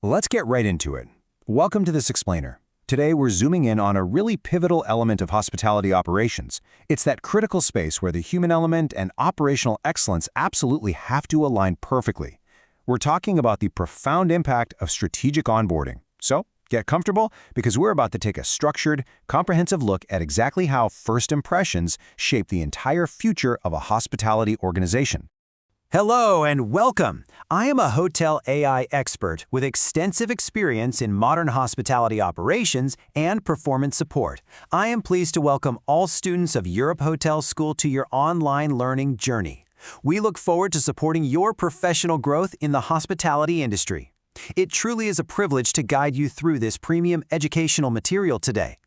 Let's get right into it. Welcome to this explainer. Today we're zooming in on a really pivotal element of hospitality operations. It's that critical space where the human element and operational excellence absolutely have to align perfectly. We're talking about the profound impact of strategic onboarding. So, get comfortable because we're about to take a structured, comprehensive look at exactly how first impressions shape the entire future of a hospitality organization. Hello and welcome. I am a hotel AI expert with extensive experience in modern hospitality operations and performance support. I am pleased to welcome all students of Europe Hotel School to your online learning journey. We look forward to supporting your professional growth in the hospitality industry. It truly is a privilege to guide you through this premium educational material today.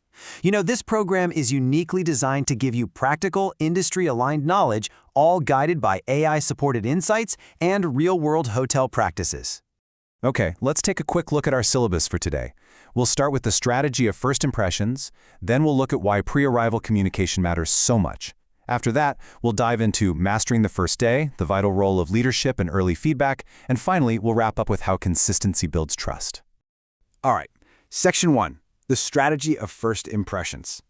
This program is uniquely designed to give you practical, industry-aligned knowledge, all guided by AI-supported insights and real-world hotel practices. Okay, let's take a quick look at our syllabus for today. We'll start with the strategy of first impressions, then we'll look at why pre-arrival communication matters so much. After that, we'll dive into mastering the first day, the vital role of leadership and early feedback, and finally, we'll wrap up with how consistency builds trust. All right, Section 1. The strategy of first impressions.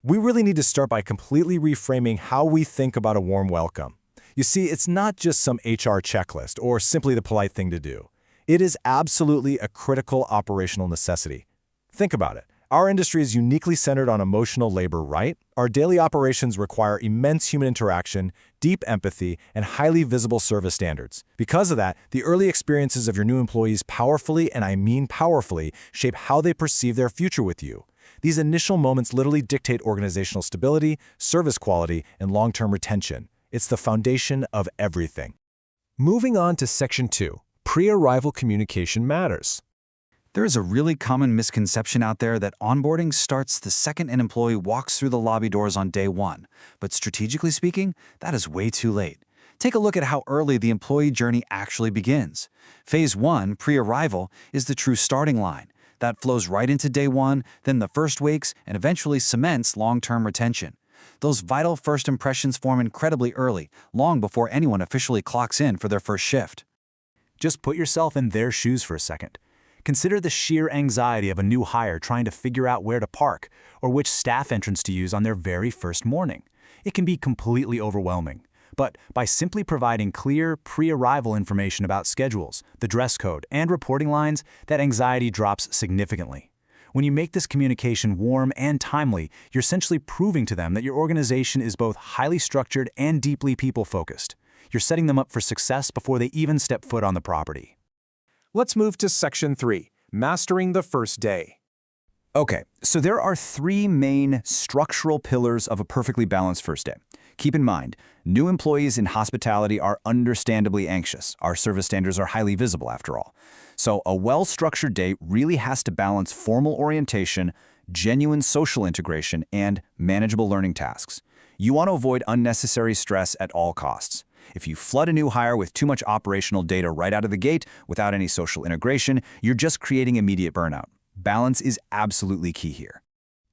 We really need to start by completely reframing how we think about a warm welcome. You see, it's not just some HR checklist or simply the polite thing to do. It is absolutely a critical operational necessity. Think about it. Our industry is uniquely centered on emotional labor, right? Our daily operations require immense human interaction, deep empathy, and highly visible service standards. Because of that, the early experiences of your new employees powerfully, and I mean powerfully, shape how they perceive their future with you. These initial moments literally dictate organizational stability, service quality, and long-term retention. It's the foundation of everything. Moving on to Section 2, pre-arrival communication matters. There is a really common misconception out there that onboarding starts the second an employee walks through the lobby doors on day one. But strategically speaking, that is way too late. Take a look at how early the employee journey actually begins. Phase 1, pre-arrival, is the true starting line. That flows right into day one, then the first weeks, and eventually cements long-term retention. Those vital first impressions form incredibly early, long before anyone officially clocks in for their first shift. Just put yourself in their shoes for a second. Consider the sheer anxiety of a new hire trying to figure out where to park or which staff entrance to use on their very first morning. It can be completely overwhelming. But by simply providing clear, pre-arrival information about schedules, the dress code, and reporting lines, that anxiety drops significantly. When you make this communication warm and timely, you're essentially proving to them that your organization is both highly structured and deeply people-focused. You're setting them up for success before they even step foot on the property. Let's move to Section 3, mastering the first day. Okay, so there are three main structural pillars of a perfectly balanced first day. Keep in mind, new employees in hospitality are understandably anxious. Our service standards are highly visible, after all. So a well-structured day really has to balance formal orientation, genuine social integration, and manageable learning tasks. You want to avoid unnecessary stress at all costs. If you flood a new hire with too much operational data right out of the gate without any social integration, you're just creating immediate burnout. Balance is absolutely key here.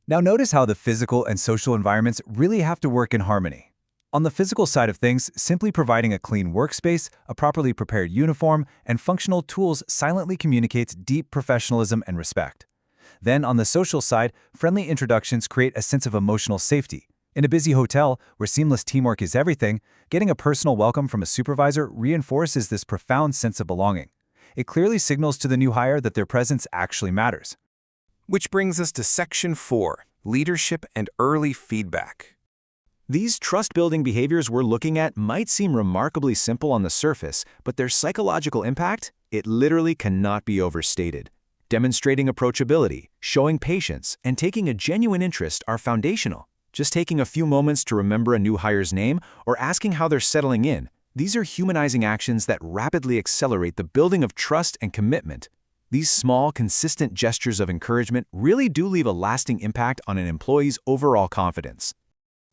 Now notice how the physical and social environments really have to work in harmony. On the physical side of things, simply providing a clean workspace, a properly prepared uniform, and functional tools silently communicates deep professionalism and respect. Then on the social side, friendly introductions create a sense of emotional safety. In a busy hotel, where seamless teamwork is everything, getting a personal welcome from a supervisor reinforces this profound sense of belonging. It clearly signals to the new hire that their presence actually matters. Which brings us to Section 4, leadership and early feedback. These trust-building behaviors we're looking at might seem remarkably simple on the surface, but their psychological impact, it literally cannot be overstated. Demonstrating approachability, showing patience, and taking a genuine interest are foundational. Just taking a few moments to remember a new hire's name or asking how they're settling in, these are humanizing actions that rapidly accelerate the building of trust and commitment. These small, consistent gestures of encouragement really do leave a lasting impact on an employee's overall confidence.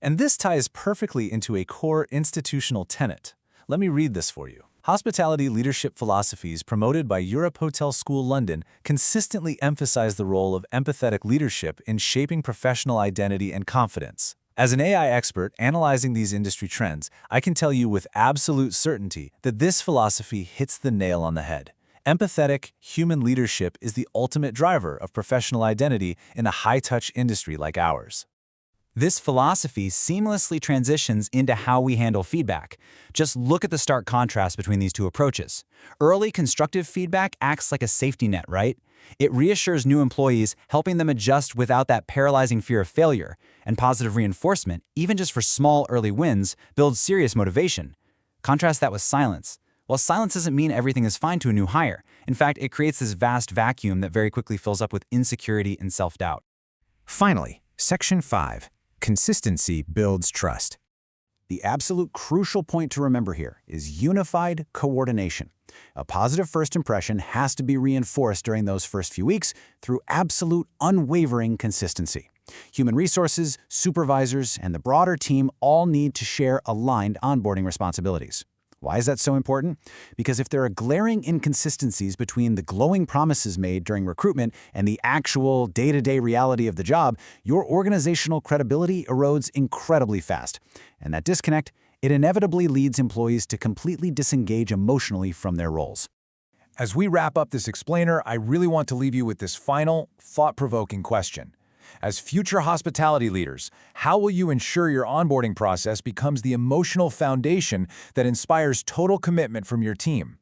And this ties perfectly into a core institutional tenet. Let me read this for you. Hospitality leadership philosophies promoted by Europe Hotel School London consistently emphasize the role of empathetic leadership in shaping professional identity and confidence. As an AI expert analyzing these industry trends, I can tell you with absolute certainty that this philosophy hits the nail on the head. Empathetic, human leadership is the ultimate driver of professional identity in a high-touch industry like ours. This philosophy seamlessly transitions into how we handle feedback. Just look at the stark contrast between these two approaches. Early constructive feedback acts like a safety net, right? It reassures new employees, helping them adjust without that paralyzing fear of failure. And positive reinforcement, even just for small early wins, builds serious motivation. Contrast that with silence. Well, silence doesn't mean everything is fine to a new hire. In fact, it creates this vast vacuum that very quickly fills up with insecurity and self-doubt. Finally, Section 5. Consistency builds trust. The absolute crucial point to remember here is unified coordination. A positive first impression has to be reinforced during those first few weeks through absolute unwavering consistency. Human resources, supervisors, and the broader team all need to share aligned onboarding responsibilities. Why is that so important? Because if there are glaring inconsistencies between the glowing promises made during recruitment and the actual day-to-day reality of the job, your organizational credibility erodes incredibly fast. And that disconnect, it inevitably leads employees to completely disengage emotionally from their roles. As we wrap up this explainer, I really want to leave you with this final, thought-provoking question. As future hospitality leaders, how will you ensure your onboarding process becomes the emotional foundation that inspires total commitment from your team?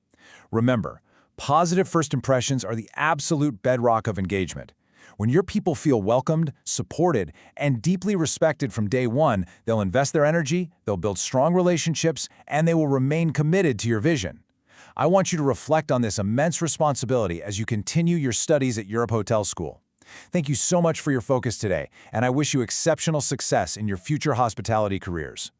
Remember, positive first impressions are the absolute bedrock of engagement. When your people feel welcomed, supported, and deeply respected from day one, they'll invest their energy, they'll build strong relationships, and they will remain committed to your vision. I want you to reflect on this immense responsibility as you continue your studies at Europe Hotel School. Thank you so much for your focus today, and I wish you exceptional success in your future hospitality careers.